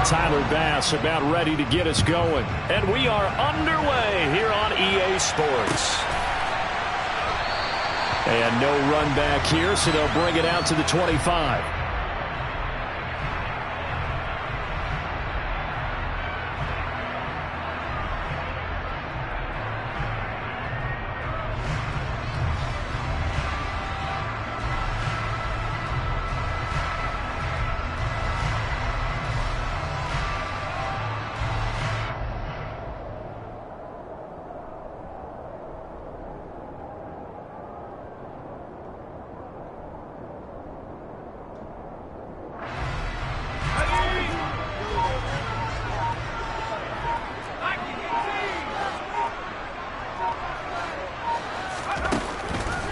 Tyler Bass about ready to get us going. And we are underway here on EA Sports. And no run back here, so they'll bring it out to the 25.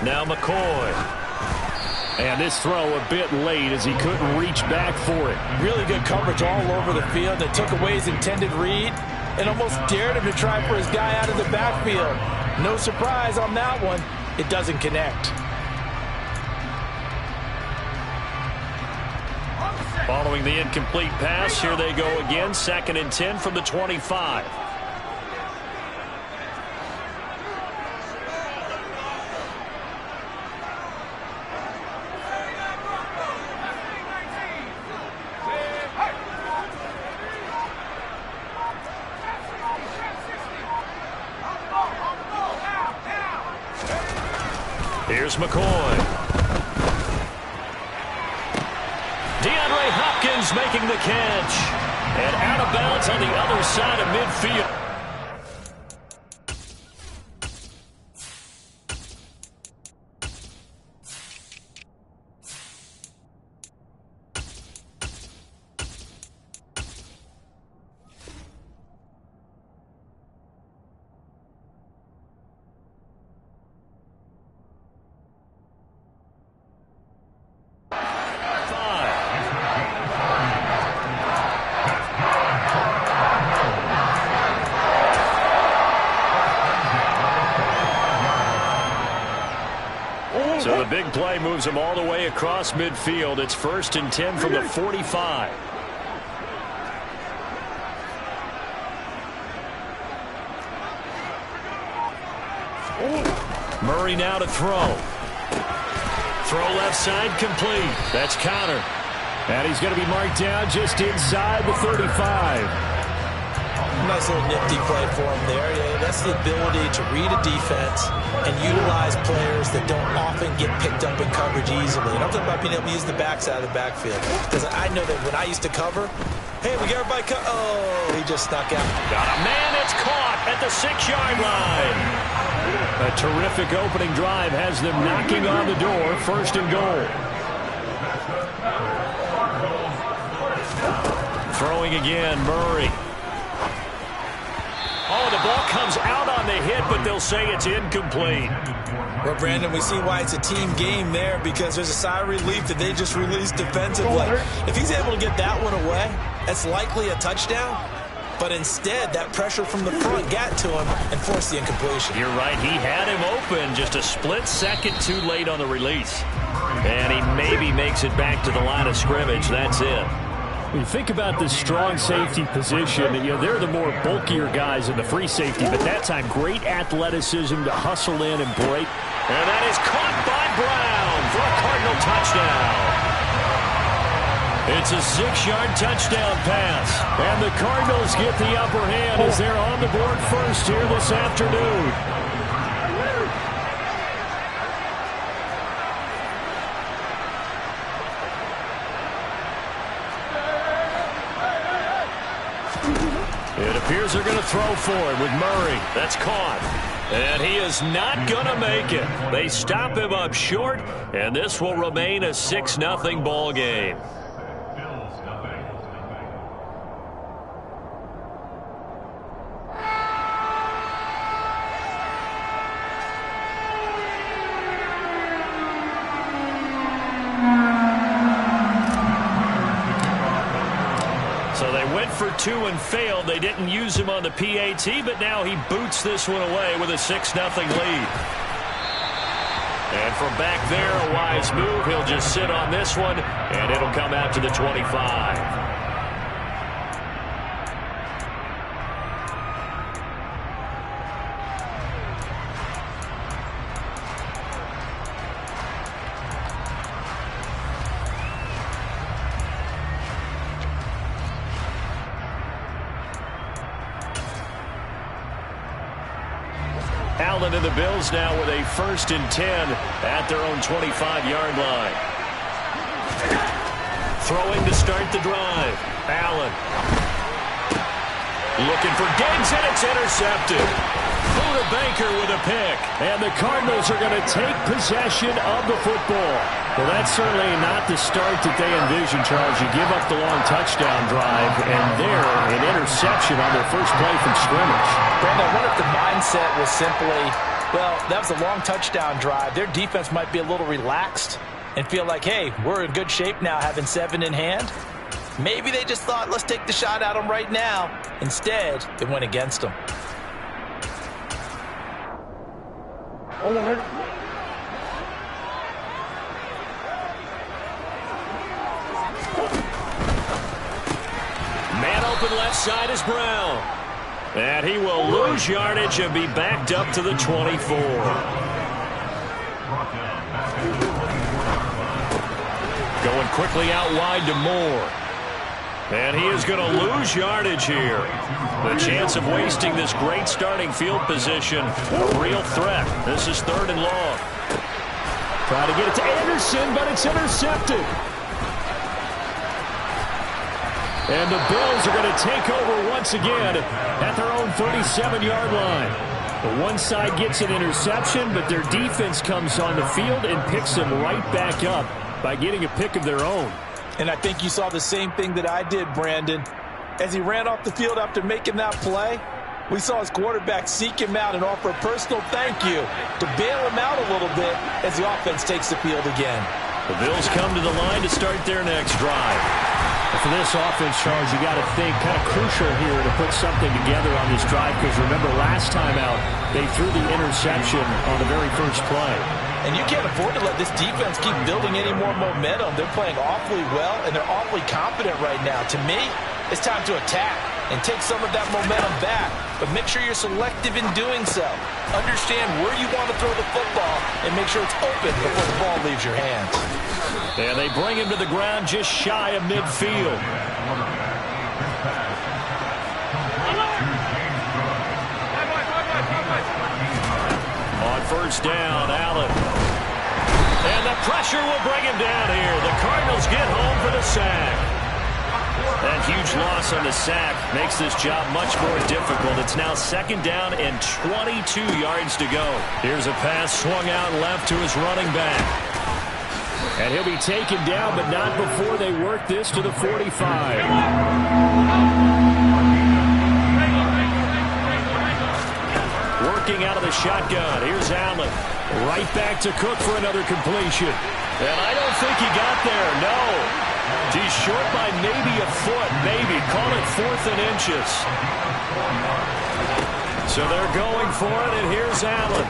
Now McCoy. And this throw a bit late as he couldn't reach back for it. Really good coverage all over the field. They took away his intended read and almost dared him to try for his guy out of the backfield. No surprise on that one. It doesn't connect. Following the incomplete pass, here they go again. 2nd and 10 from the 25. Here's McCoy. DeAndre Hopkins making the catch. And out of bounds on the other side of midfield. So the big play moves him all the way across midfield. It's 1st and 10 from the 45. Murray now to throw. Throw left side complete. That's Connor. And he's going to be marked down just inside the 35. Nice little nifty play for him there. Yeah, that's the ability to read a defense and utilize players that don't often get picked up in coverage easily. And I'm talking about being able to use the backside of the backfield. Because I know that when I used to cover, hey, we got everybody oh, he just snuck out. Got a man that's caught at the 6-yard line. A terrific opening drive has them knocking on the door. 1st and goal. Throwing again, Murray. Oh, the ball comes out on the hit, but they'll say it's incomplete. Well, Brandon, we see why it's a team game there, because there's a sigh of relief that they just released defensively. If he's able to get that one away, that's likely a touchdown. But instead, that pressure from the front got to him and forced the incompletion. You're right. He had him open just a split second too late on the release. And he maybe makes it back to the line of scrimmage. That's it. When you think about this strong safety position, they're the more bulkier guys in the free safety, but that time great athleticism to hustle in and break. And that is caught by Brown for a Cardinal touchdown. It's a 6-yard touchdown pass, and the Cardinals get the upper hand as they're on the board first here this afternoon. It appears they're going to throw for it with Murray. That's caught. And he is not going to make it. They stop him up short, and this will remain a 6-0 ball game. So they went for 2 and failed. They didn't use him on the PAT, but now he boots this one away with a 6-0 lead. And from back there, a wise move. He'll just sit on this one, and it'll come out to the 25. Allen and the Bills now with a 1st and 10 at their own 25-yard line. Throwing to start the drive. Allen. Looking for Diggs, and it's intercepted. Buda Baker with a pick. And the Cardinals are going to take possession of the football. Well, that's certainly not the start that they envisioned, Charles. You give up the long touchdown drive, and there, an interception on their first play from scrimmage. Brandon, I wonder if the mindset was simply, well, that was a long touchdown drive. Their defense might be a little relaxed and feel like, hey, we're in good shape now having 7 in hand. Maybe they just thought, let's take the shot at them right now. Instead, it went against them. Man open left side is Brown. And he will lose yardage and be backed up to the 24. Going quickly out wide to Moore. And he is going to lose yardage here. The chance of wasting this great starting field position, a real threat. This is 3rd and long. Try to get it to Anderson, but it's intercepted. And the Bills are going to take over once again at their own 37-yard line. The one side gets an interception, but their defense comes on the field and picks them right back up by getting a pick of their own. And I think you saw the same thing that I did, Brandon. As he ran off the field after making that play, we saw his quarterback seek him out and offer a personal thank you to bail him out a little bit as the offense takes the field again. The Bills come to the line to start their next drive. For this offense, Charles, you got to think kind of crucial here to put something together on this drive, because remember last time out, they threw the interception on the very first play. And you can't afford to let this defense keep building any more momentum. They're playing awfully well, and they're awfully confident right now. To me, it's time to attack and take some of that momentum back. But make sure you're selective in doing so. Understand where you want to throw the football and make sure it's open before the ball leaves your hands. And they bring him to the ground just shy of midfield. On 1st down, Allen. And the pressure will bring him down here. The Cardinals get home for the sack. That huge loss on the sack makes this job much more difficult. It's now 2nd down and 22 yards to go. Here's a pass swung out left to his running back. And he'll be taken down, but not before they work this to the 45. Working out of the shotgun. Here's Allen. Right back to Cook for another completion. And I don't think he got there. No. He's short by maybe a foot. Maybe. Call it 4th and inches. So they're going for it, and here's Allen.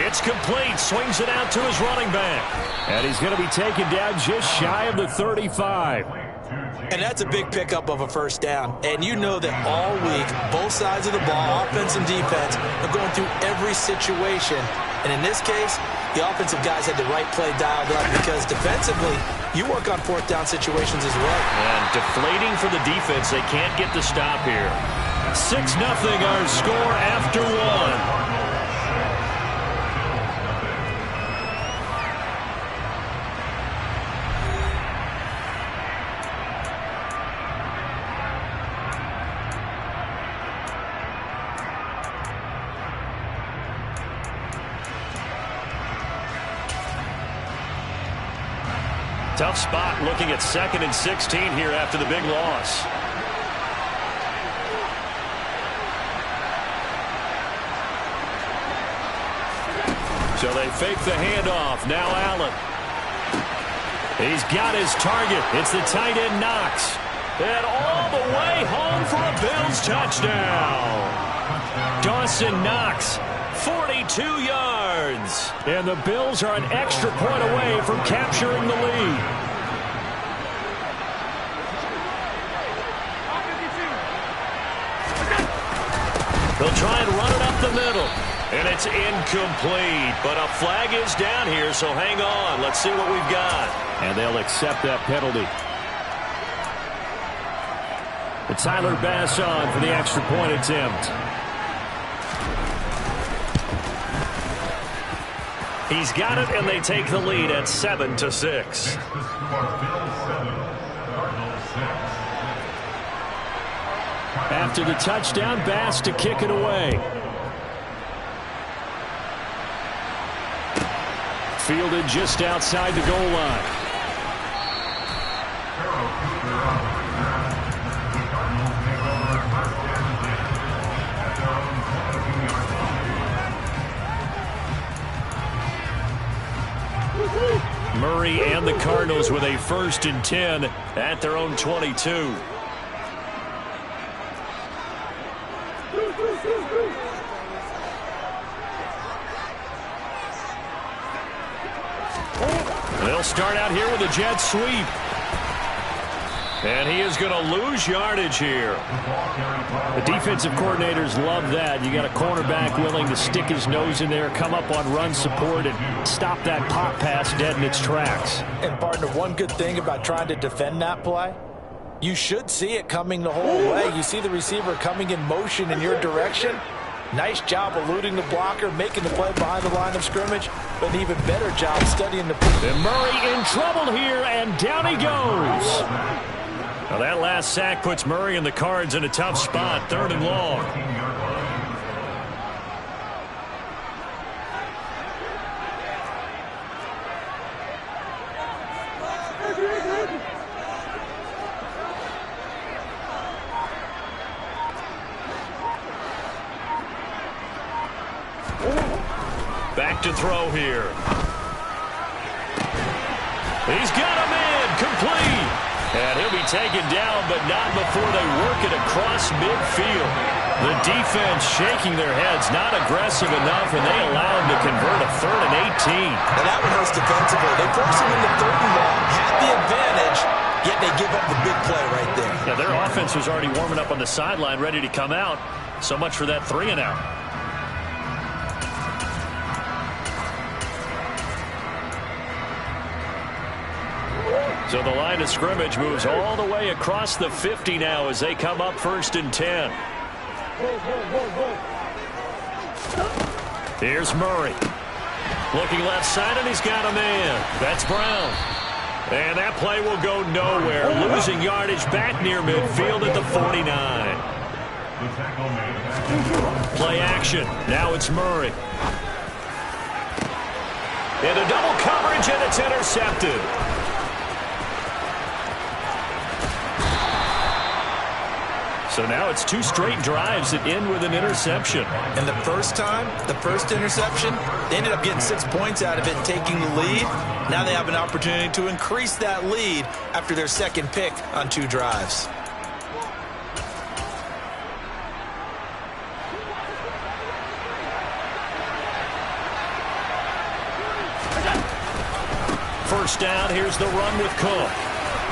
It's complete. Swings it out to his running back. And he's going to be taken down just shy of the 35. And that's a big pickup of a 1st down. And you know that all week, both sides of the ball, offense and defense, are going through every situation. And in this case, the offensive guys had the right play dialed up, because defensively, you work on 4th down situations as well. And deflating for the defense. They can't get the stop here. 6-0 our score after 1. Tough spot looking at 2nd and 16 here after the big loss. So they fake the handoff. Now Allen. He's got his target. It's the tight end Knox. And all the way home for a Bills touchdown. Dawson Knox, 42 yards. And the Bills are an extra point away from capturing the lead. They'll try and run it up the middle. And it's incomplete. But a flag is down here, so hang on. Let's see what we've got. And they'll accept that penalty. The Tyler Bass on for the extra point attempt. He's got it, and they take the lead at 7-6. After the touchdown, Bass to kick it away. Fielded just outside the goal line. Murray and the Cardinals with a 1st and 10 at their own 22. They'll start out here with a jet sweep. And he is going to lose yardage here. The defensive coordinators love that. You got a cornerback willing to stick his nose in there, come up on run support, and stop that pop pass dead in its tracks. And, partner, one good thing about trying to defend that play, you should see it coming the whole way. You see the receiver coming in motion in your direction. Nice job eluding the blocker, making the play behind the line of scrimmage, but an even better job studying the play. And Murray in trouble here, and down he goes. Now that last sack puts Murray and the Cards in a tough spot, 3rd and long. Back to throw here. He's got him in, complete. And he'll be taken down, but not before they work it across midfield. The defense shaking their heads, not aggressive enough, and they allow him to convert a 3rd and 18. And that one hurts defensively. They force him into 3rd and long, had the advantage, yet they give up the big play right there. Yeah, their offense was already warming up on the sideline, ready to come out. So much for that 3 and out. So the line of scrimmage moves all the way across the 50 now as they come up 1st and 10. Here's Murray. Looking left side, and he's got a man. That's Brown. And that play will go nowhere. Losing yardage back near midfield at the 49. Play action. Now it's Murray. Into double coverage, and it's intercepted. So now it's 2 straight drives that end with an interception. And the first time, the first interception, they ended up getting 6 points out of it and taking the lead. Now they have an opportunity to increase that lead after their 2nd pick on 2 drives. First down, here's the run with Cook.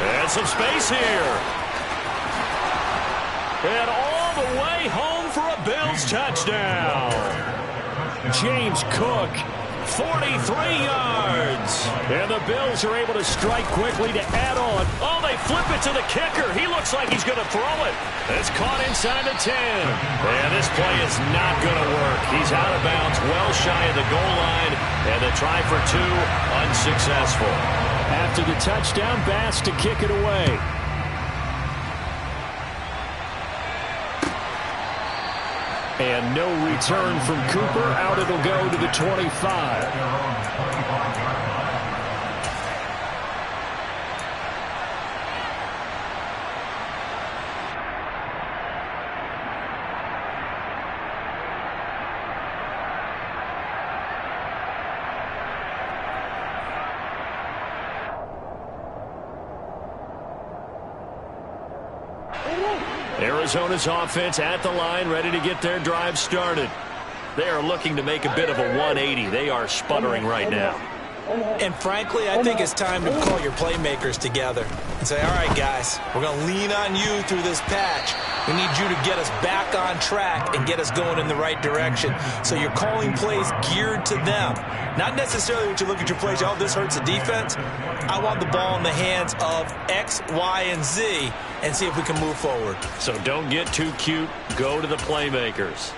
And some space here. And all the way home for a Bills touchdown. James Cook, 43 yards. And the Bills are able to strike quickly to add on. Oh, they flip it to the kicker. He looks like he's going to throw it. It's caught inside the 10. And this play is not going to work. He's out of bounds, well shy of the goal line. And the try for 2, unsuccessful. After the touchdown, Bass to kick it away. And no return from Cooper. Out it'll go to the 25. Arizona's offense at the line, ready to get their drive started. They are looking to make a bit of a 180. They are sputtering right now. And frankly, I think it's time to call your playmakers together and say, all right, guys, we're going to lean on you through this patch. We need you to get us back on track and get us going in the right direction. So you're calling plays geared to them. Not necessarily what you look at your plays, oh, this hurts the defense. I want the ball in the hands of X, Y, and Z and see if we can move forward. So don't get too cute. Go to the playmakers.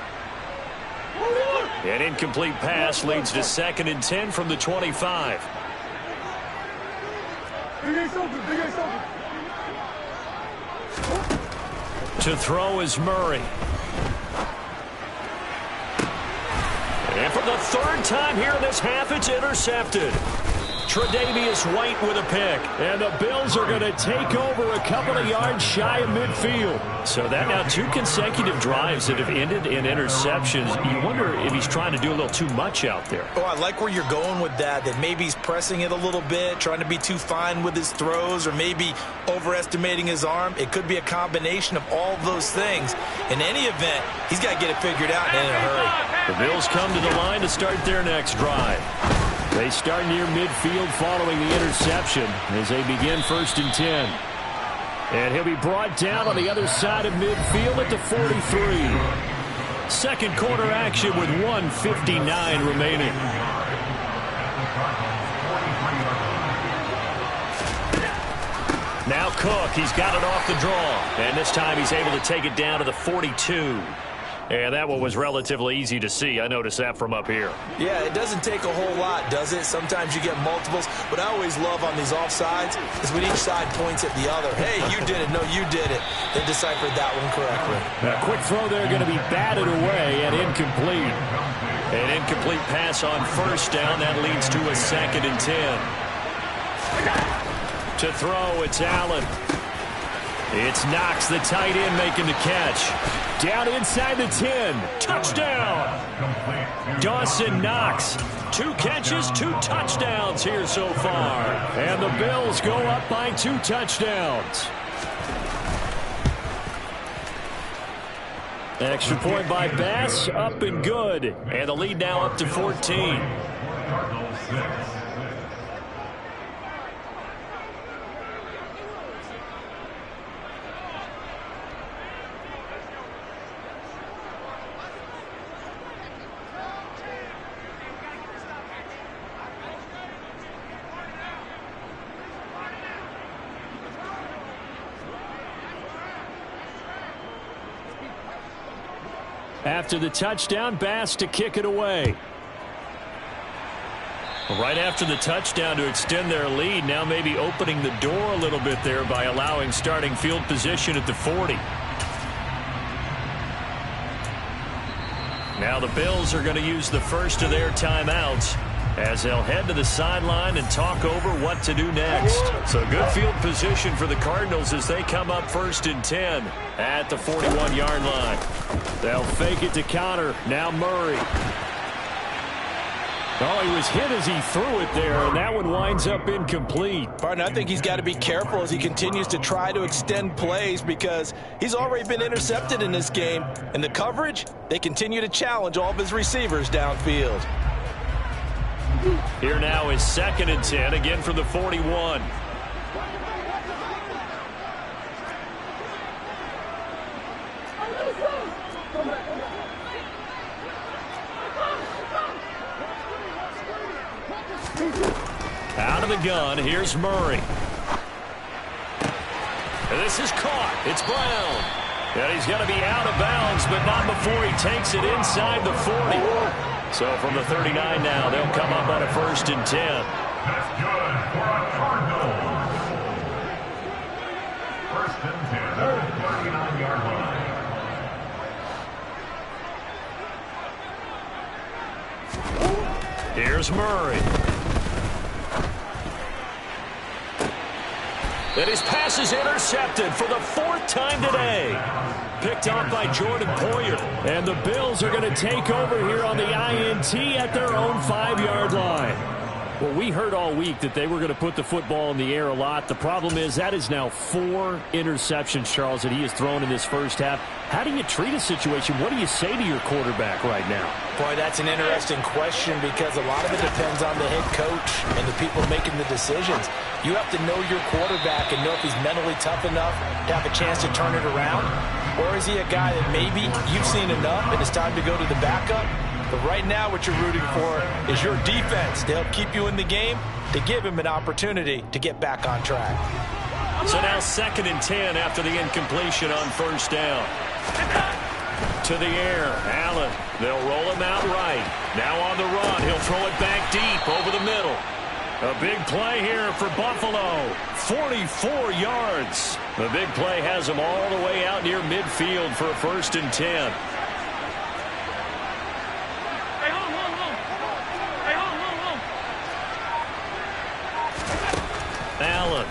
An incomplete pass leads to 2nd and 10 from the 25. To throw is Murray. And for the 3rd time here in this half, it's intercepted. Tre'Davious White with a pick. And the Bills are going to take over a couple of yards shy of midfield. So that now 2 consecutive drives that have ended in interceptions. You wonder if he's trying to do a little too much out there. Oh, I like where you're going with that maybe he's pressing it a little bit, trying to be too fine with his throws, or maybe overestimating his arm. It could be a combination of all of those things. In any event, he's got to get it figured out and in a hurry. The Bills come to the line to start their next drive. They start near midfield following the interception as they begin 1st and 10. And he'll be brought down on the other side of midfield at the 43. 2nd quarter action with 1:59 remaining. Now Cook, he's got it off the draw. And this time he's able to take it down to the 42. And that one was relatively easy to see. I noticed that from up here. Yeah, it doesn't take a whole lot, does it? Sometimes you get multiples. What I always love on these offsides is when each side points at the other. Hey, you did it. No, you did it. They deciphered that one correctly. A quick throw there going to be batted away and incomplete. An incomplete pass on 1st down. That leads to a 2nd and 10. To throw, it's Allen. It's Knox, the tight end, making the catch. Down inside the 10. Touchdown! Dawson Knox. 2 catches, 2 touchdowns here so far. And the Bills go up by 2 touchdowns. Extra point by Bass, up and good. And the lead now up to 14. After the touchdown, Bass to kick it away. Right after the touchdown to extend their lead, now maybe opening the door a little bit there by allowing starting field position at the 40. Now the Bills are going to use the first of their timeouts as they'll head to the sideline and talk over what to do next. So good field position for the Cardinals as they come up 1st and 10 at the 41-yard line. They'll fake it to counter. Now Murray. Oh, he was hit as he threw it there, and that one winds up incomplete. Partner, I think he's got to be careful as he continues to try to extend plays because he's already been intercepted in this game. And the coverage, they continue to challenge all of his receivers downfield. Here now is 2nd and 10, again from the 41. Out of the gun, here's Murray. And this is caught. It's Brown. And he's going to be out of bounds, but not before he takes it inside the 40. So from the 39 now, they'll come up on a 1st and 10. That's good for a Cardinal. 1st and 10 at the 39-yard line. Here's Murray. And his pass is intercepted for the 4th time today. Picked off by Jordan Poyer. And the Bills are going to take over here on the INT at their own 5-yard line. Well, we heard all week that they were going to put the football in the air a lot. The problem is that is now 4 interceptions, Charles, that he has thrown in this first half. How do you treat a situation? What do you say to your quarterback right now? Boy, that's an interesting question because a lot of it depends on the head coach and the people making the decisions. You have to know your quarterback and know if he's mentally tough enough to have a chance to turn it around. Or is he a guy that maybe you've seen enough and it's time to go to the backup? But right now what you're rooting for is your defense to help keep you in the game, to give him an opportunity to get back on track. So now 2nd and 10 after the incompletion on 1st down. to the air. Allen, they'll roll him out right. Now on the run, he'll throw it back deep over the middle. A big play here for Buffalo. 44 yards. The big play has them all the way out near midfield for a 1st and 10. Allen.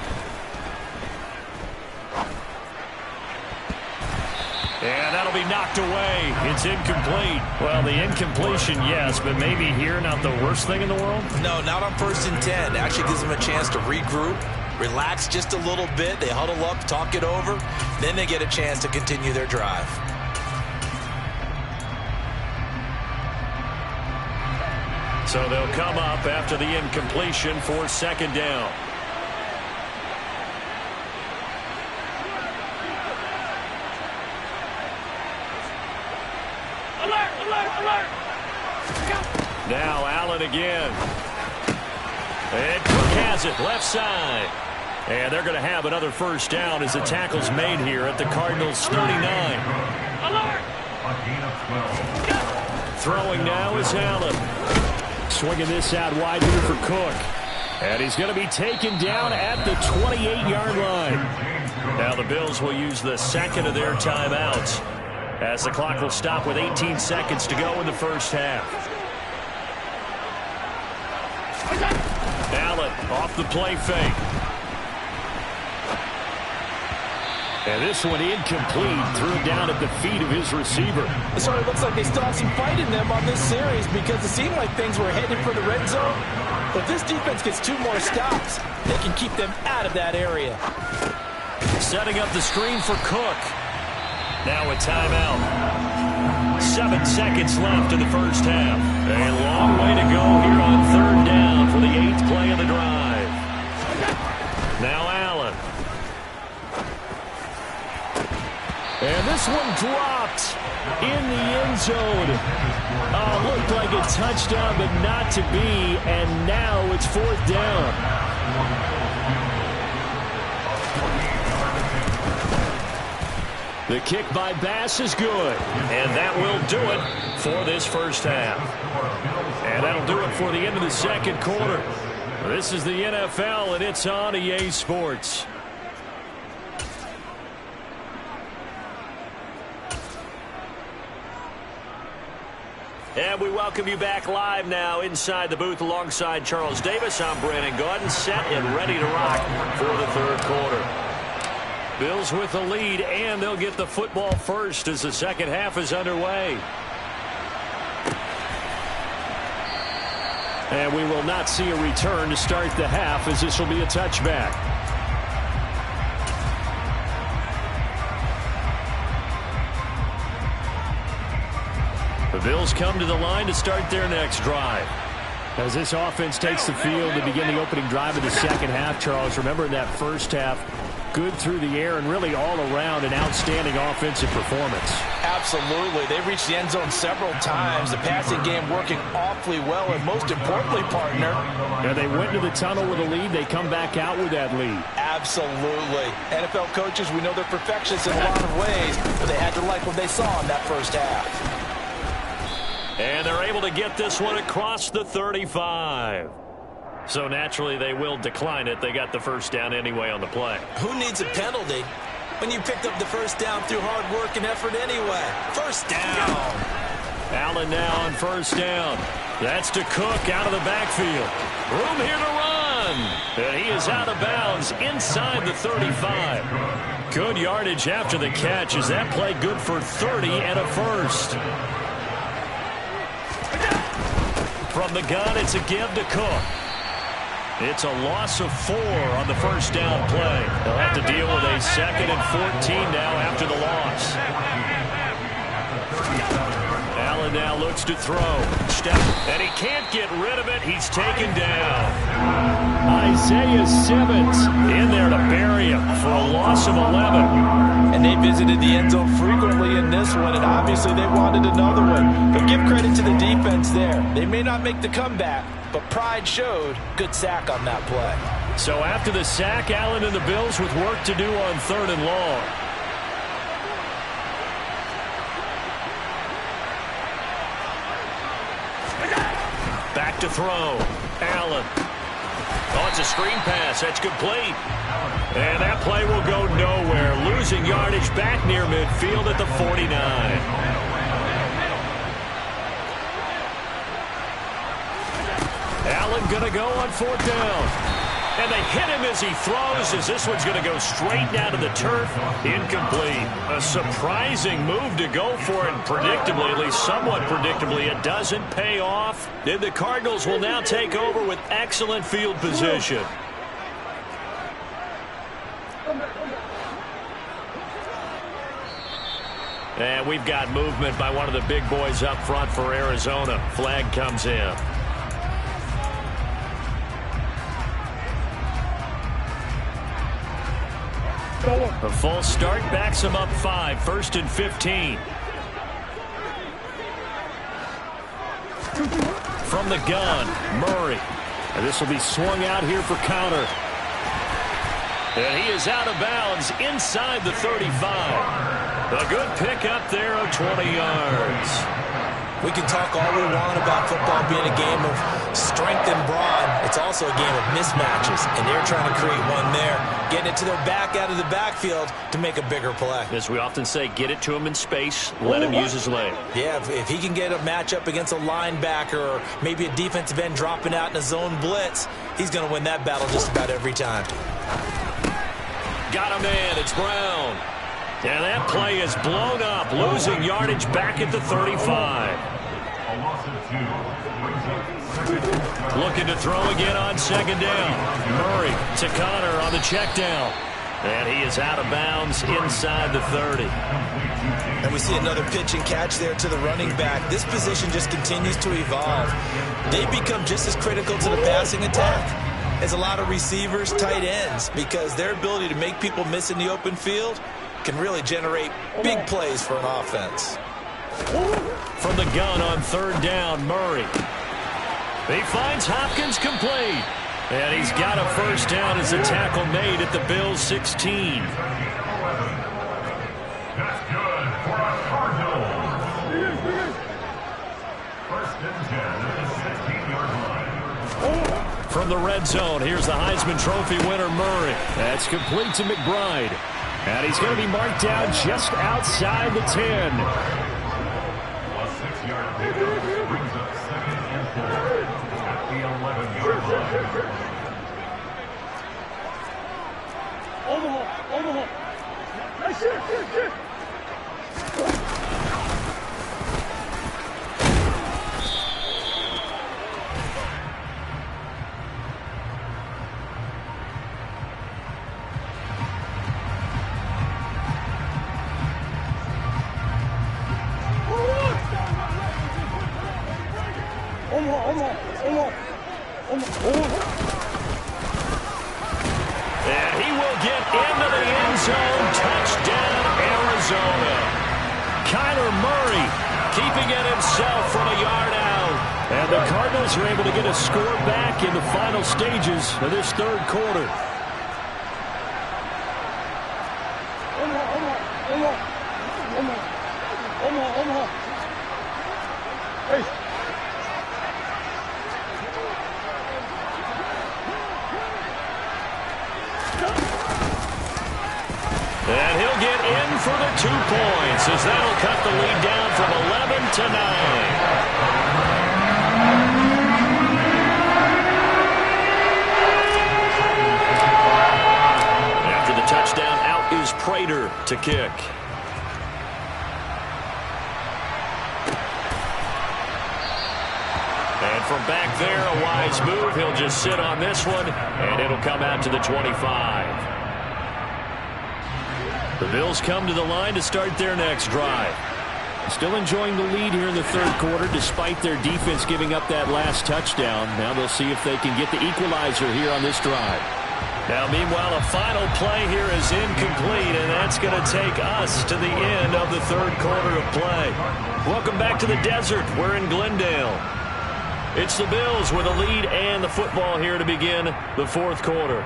And that'll be knocked away. It's incomplete. Well, the incompletion, yes, but maybe here not the worst thing in the world? No, not on 1st and 10. Actually gives them a chance to regroup, relax just a little bit. They huddle up, talk it over. Then they get a chance to continue their drive. So they'll come up after the incompletion for 2nd down. Now Allen again. And Cook has it left side. And they're going to have another 1st down as the tackle's made here at the Cardinals' 39. Throwing now is Allen. Swinging this out wide here for Cook. And he's going to be taken down at the 28-yard line. Now the Bills will use the 2nd of their timeouts, as the clock will stop with 18 seconds to go in the 1st half. Allen off the play fake. And this one incomplete. Threw it down at the feet of his receiver. It sort of looks like they still have some fight in them on this series, because it seemed like things were headed for the red zone. But if this defense gets 2 more stops, they can keep them out of that area. Setting up the screen for Cook. Now a timeout. 7 seconds left in the 1st half. A long way to go here on 3rd down for the 8th play of the drive. Now Allen. And this one dropped in the end zone. Looked like a touchdown, but not to be. And now it's 4th down. The kick by Bass is good. And that will do it for this 1st half. And that'll do it for the end of the 2nd quarter. This is the NFL, and it's on EA Sports. And we welcome you back live now inside the booth alongside Charles Davis. I'm Brandon Gaudin, set and ready to rock for the 3rd quarter. Bills with the lead, and they'll get the football first as the 2nd half is underway. And we will not see a return to start the half, as this will be a touchback. The Bills come to the line to start their next drive. As this offense takes the field to begin the opening drive of the 2nd half, Charles, remember in that 1st half, good through the air and really all around an outstanding offensive performance. Absolutely. They reached the end zone several times. The passing game working awfully well, and most importantly, partner. And they went into the tunnel with a lead. They come back out with that lead. Absolutely. NFL coaches, we know they're perfectionists in a lot of ways, but they had to like what they saw in that 1st half. And they're able to get this one across the 35. So naturally they will decline it. They got the 1st down anyway on the play. Who needs a penalty when you picked up the 1st down through hard work and effort anyway? 1st down. Allen now on 1st down. That's to Cook out of the backfield. Room here to run. And he is out of bounds inside the 35. Good yardage after the catch. Is that play good for 30 and a 1st? From the gun, it's a give to Cook. It's a loss of 4 on the 1st down play. They'll have to deal with a 2nd and 14 now after the loss. Allen now looks to throw. Step, and he can't get rid of it. He's taken down. Isaiah Simmons in there to bury him for a loss of 11. And they visited the end zone frequently in this one, and obviously they wanted another one. But give credit to the defense there. They may not make the comeback, but pride showed. Good sack on that play. So after the sack, Allen and the Bills with work to do on 3rd and long. back to throw. Allen. Oh, it's a screen pass. That's complete. And that play will go nowhere. Losing yardage back near midfield at the 49. Allen going to go on 4th down. And they hit him as he throws, as this one's going to go straight down to the turf. Incomplete. A surprising move to go for it, and predictably, at least somewhat predictably, it doesn't pay off. Then the Cardinals will now take over with excellent field position. And we've got movement by one of the big boys up front for Arizona. Flag comes in. A false start backs him up 5. 1st and 15. From the gun, Murray. And this will be swung out here for counter. And he is out of bounds inside the 35. A good pick up there of 20 yards. We can talk all we want about football being a game of strength and brawn. It's also a game of mismatches, and they're trying to create one there, getting it to their back out of the backfield to make a bigger play. As we often say, get it to him in space, let him use his leg. Yeah, if he can get a matchup against a linebacker or maybe a defensive end dropping out in a zone blitz, he's going to win that battle just about every time. Got a man, it's Brown. And that play is blown up, losing yardage back at the 35. Looking to throw again on 2nd down. Murray to Connor on the check down. And he is out of bounds inside the 30. And we see another pitch and catch there to the running back. This position just continues to evolve. They become just as critical to the passing attack as a lot of receivers, tight ends, because their ability to make people miss in the open field can really generate big plays for an offense. From the gun on 3rd down, Murray. He finds Hopkins complete. And he's got a 1st down as a tackle made at the Bills' 16. That's good for a Cardinal. 1st and 10 at the 16-yard line. From the red zone, here's the Heisman Trophy winner, Murray. That's complete to McBride. And he's going to be marked down just outside the 10. A 6-yard pickup brings up 2nd and 4 at the 11-yard line. Omaha. Nice shit. And he will get into the end zone. Touchdown, Arizona. Kyler Murray keeping it himself from a yard out. And the Cardinals are able to get a score back in the final stages of this 3rd quarter. Omaha. Hey. And he'll get in for the 2 points as that'll cut the lead down from 11 to 9. After the touchdown, out is Prater to kick. And from back there, a wise move. He'll just sit on this one, and it'll come out to the 25. The Bills come to the line to start their next drive. Still enjoying the lead here in the 3rd quarter despite their defense giving up that last touchdown. Now they'll see if they can get the equalizer here on this drive. Now, meanwhile, a final play here is incomplete, and that's going to take us to the end of the 3rd quarter of play. Welcome back to the desert. We're in Glendale. It's the Bills with a lead and the football here to begin the 4th quarter.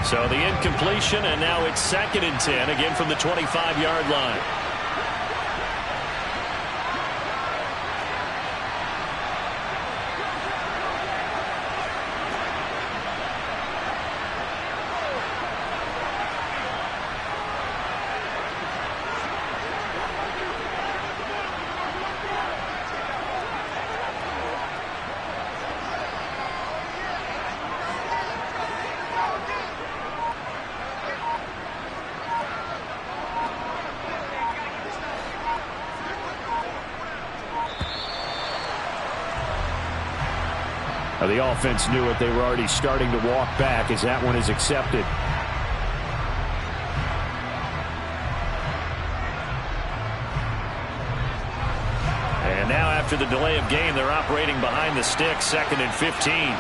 So the incompletion, and now it's 2nd and 10, again from the 25-yard line. Now, the offense knew it. They were already starting to walk back as that one is accepted. And now after the delay of game, they're operating behind the sticks, 2nd and 15.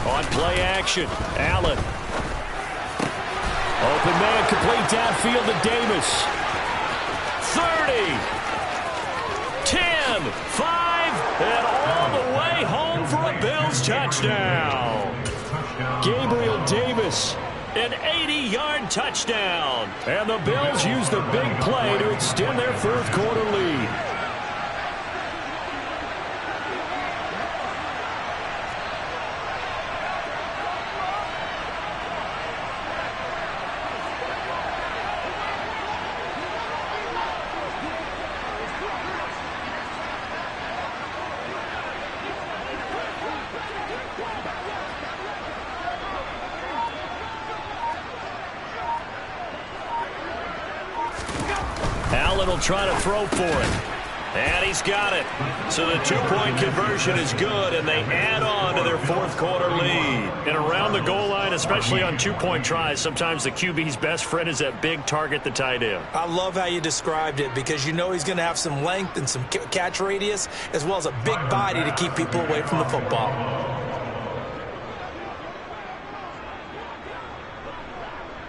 On play action, Allen. Open man, complete downfield to Davis. 30, 10, 5, and all the way home for a Bills touchdown. Gabriel Davis, an 80-yard touchdown. And the Bills use the big play to extend their 4th quarter lead. Allen will try to throw for it. And he's got it. So the 2-point conversion is good, and they add on to their 4th quarter lead. And around the goal line, especially on 2-point tries, sometimes the QB's best friend is that big target, the tight end. I love how you described it, because you know he's going to have some length and some catch radius, as well as a big body to keep people away from the football.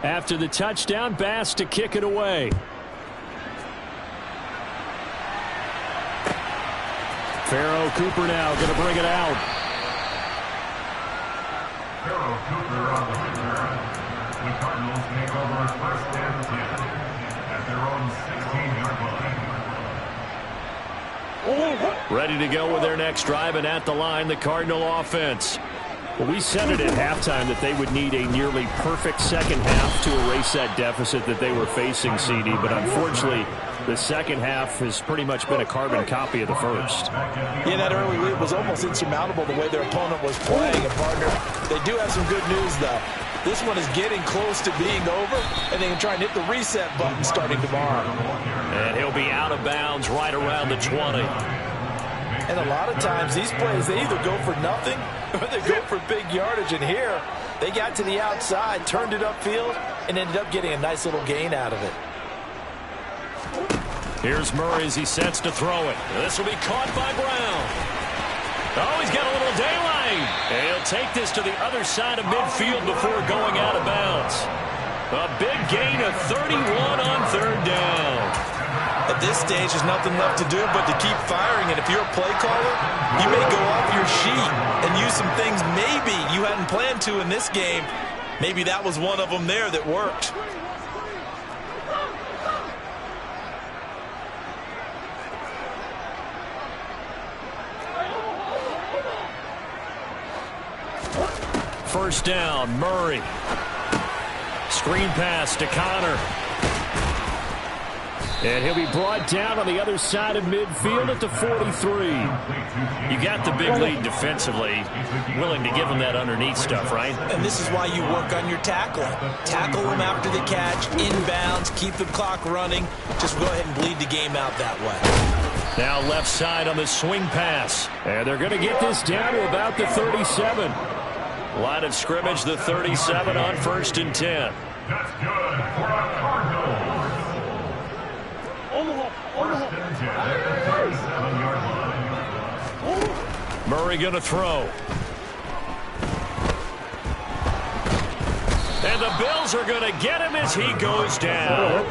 After the touchdown, Bass to kick it away. Pharaoh Cooper now going to bring it out. Pharaoh Cooper on the return. The Cardinals take over 1st and 10 at their own 16-yard line. Ready to go with their next drive, and at the line, the Cardinal offense. Well, we said it at halftime that they would need a nearly perfect second half to erase that deficit that they were facing, CD, but unfortunately, the second half has pretty much been a carbon copy of the first. Yeah, that early lead was almost insurmountable the way their opponent was playing. And, partner, they do have some good news, though. This one is getting close to being over, and they can try and hit the reset button starting tomorrow. And he'll be out of bounds right around the 20. And a lot of times these plays, they either go for nothing or they go for big yardage. And here, they got to the outside, turned it upfield, and ended up getting a nice little gain out of it. Here's Murray as he sets to throw it. This will be caught by Brown. Oh, he's got a little daylight. And he'll take this to the other side of midfield before going out of bounds. A big gain of 31 on 3rd down. At this stage, there's nothing left to do but to keep firing. And if you're a play caller, you may go off your sheet and use some things maybe you hadn't planned to in this game. Maybe that was one of them there that worked. First down, Murray. Screen pass to Connor. And he'll be brought down on the other side of midfield at the 43. You got the big lead defensively. Willing to give him that underneath stuff, right? And this is why you work on your tackling. Tackle them after the catch, inbounds, keep the clock running. Just go ahead and bleed the game out that way. Now left side on the swing pass. And they're going to get this down to about the 37. Line of scrimmage, the 37 on 1st and 10. That's good for a Cardinal. 1st and 10 at the 37-yard line. Murray going to throw. And the Bills are going to get him as he goes down.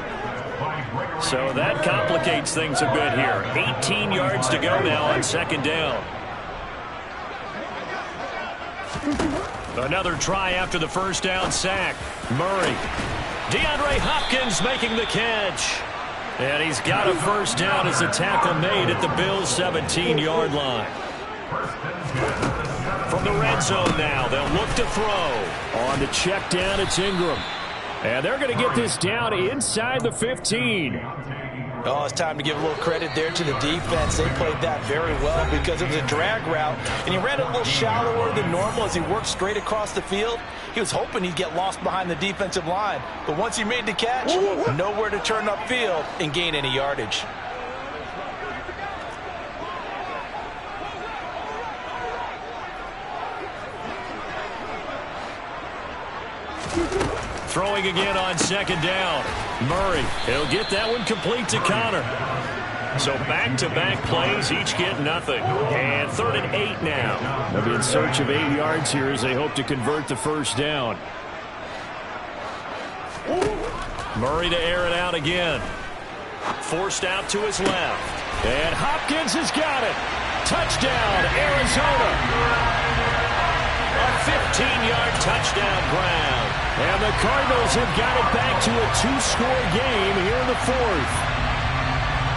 So that complicates things a bit here. 18 yards to go now on 2nd down. Another try after the first down sack. Murray. DeAndre Hopkins making the catch. And he's got a first down as the tackle made at the Bills' 17-yard line. From the red zone now, they'll look to throw. On the check down, it's Ingram. And they're going to get this down inside the 15. Oh, it's time to give a little credit there to the defense. They played that very well because it was a drag route, and he ran it a little shallower than normal as he worked straight across the field. He was hoping he'd get lost behind the defensive line, but once he made the catch, nowhere to turn upfield and gain any yardage. Throwing again on second down. Murray, he'll get that one complete to Connor. So back-to-back plays, each get nothing. And 3rd and 8 now. They'll be in search of 8 yards here as they hope to convert the first down. Murray to air it out again. Forced out to his left. And Hopkins has got it. Touchdown, Arizona. A 15-yard touchdown ground. And the Cardinals have got it back to a 2-score game here in the 4th.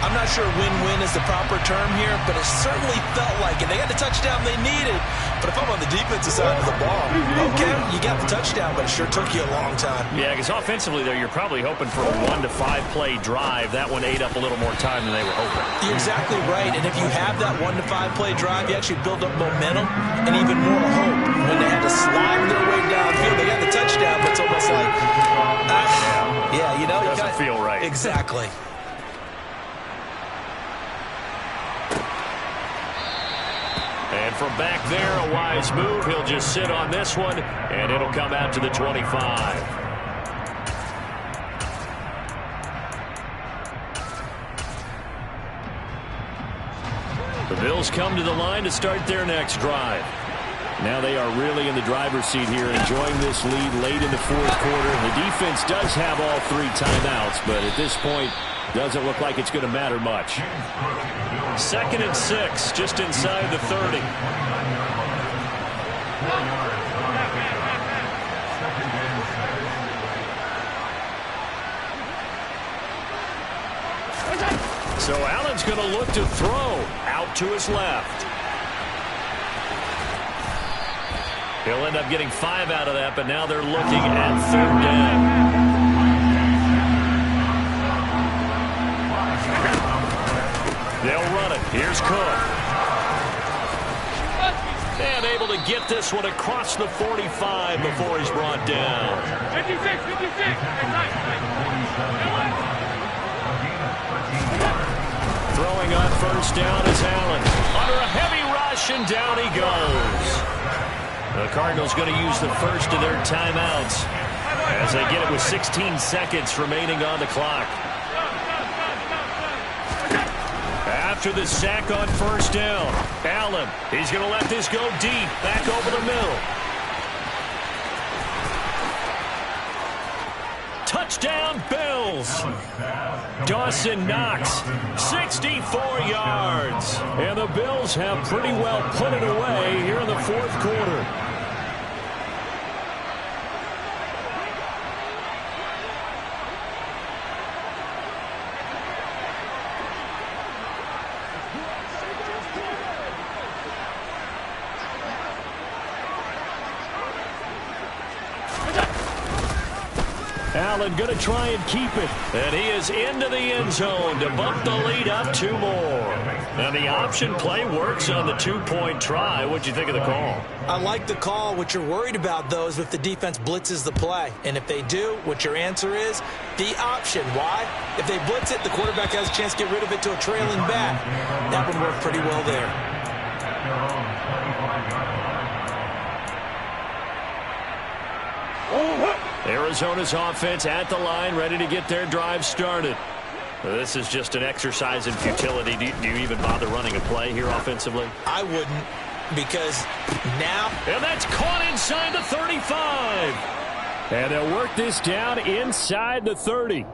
I'm not sure win-win is the proper term here, but it certainly felt like it. They got the touchdown they needed, but if I'm on the defensive side of the ball, okay, you got the touchdown, but it sure took you a long time. Yeah, because offensively there, you're probably hoping for a 1 to 5 play drive. That one ate up a little more time than they were hoping. You're exactly right, and if you have that 1 to 5 play drive, you actually build up momentum and even more hope. When they had to slog their way downfield, they got the touchdown, but it's almost like, yeah, you know. Doesn't feel right. Exactly. And from back there, a wise move. He'll just sit on this one, and it'll come out to the 25. The Bills come to the line to start their next drive. Now they are really in the driver's seat here, enjoying this lead late in the 4th quarter. The defense does have all 3 timeouts, but at this point, doesn't look like it's going to matter much. 2nd and 6, just inside the 30. So Allen's going to look to throw out to his left. He'll end up getting 5 out of that, but now they're looking at 3rd down. They'll run it. Here's Cook. And able to get this one across the 45 before he's brought down. 56. Throwing on first down is Allen. Under a heavy rush, and down he goes. The Cardinals going to use the first of their timeouts as they get it with 16 seconds remaining on the clock. After the sack on first down, Allen, he's going to let this go deep, back over the middle. Touchdown, Bills. Dawson Knox, 64 yards. And the Bills have pretty well put it away here in the 4th quarter. Allen going to try and keep it. And he is into the end zone to bump the lead up 2 more. And the option play works on the 2-point try. What'd you think of the call? I like the call. What you're worried about, though, is if the defense blitzes the play. And if they do, what your answer is? The option. Why? If they blitz it, the quarterback has a chance to get rid of it to a trailing back. That would work pretty well there. Arizona's offense at the line, ready to get their drive started. This is just an exercise in futility. Do you even bother running a play here offensively? I wouldn't, because now... And that's caught inside the 35. And they'll work this down inside the 30.